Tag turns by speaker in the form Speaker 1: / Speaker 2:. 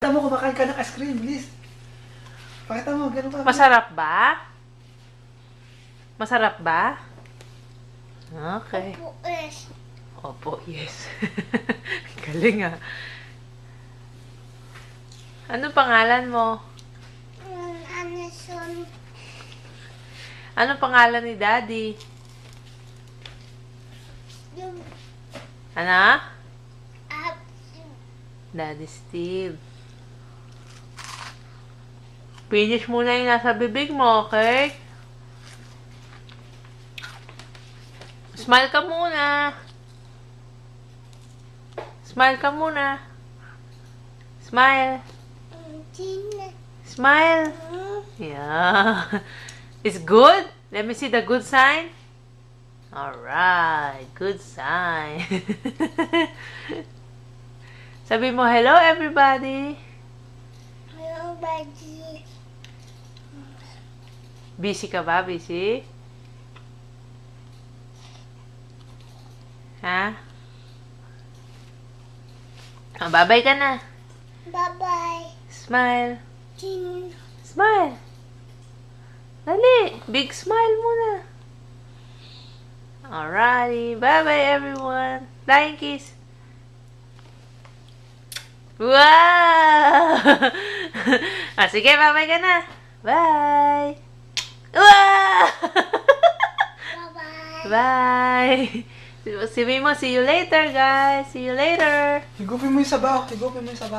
Speaker 1: Pakita mo kumakain ka ng ice cream, please. Pakita mo, ganun ka.
Speaker 2: Masarap ba? Masarap ba? Okay. Opo, yes. Galing ah. Ano pangalan mo? Ano pangalan ni Daddy? Ano? Daddy Steve. Finish muna yung nasa bibig mo, okay? Smile ka muna. Smile ka muna. Smile. Smile. Yeah. It's good? Let me see the good sign. Alright. Good sign. Sabi mo, hello everybody.
Speaker 3: Hello, buddy.
Speaker 2: Busy ka ba? Busy? Ha? Oh, bye-bye ka na.
Speaker 3: Bye-bye.
Speaker 2: Smile.
Speaker 3: Tin.
Speaker 2: Smile. Dali. Big smile muna. Alrighty. Bye-bye everyone. Flying kiss. Wow! Ah, sige, bye-bye ka na. Bye! Wow!
Speaker 3: Bye-bye.
Speaker 2: Bye! Sabi mo, see you later, guys. See you later.
Speaker 1: Higupin mo yung sabaw. Higupin mo yung sabaw.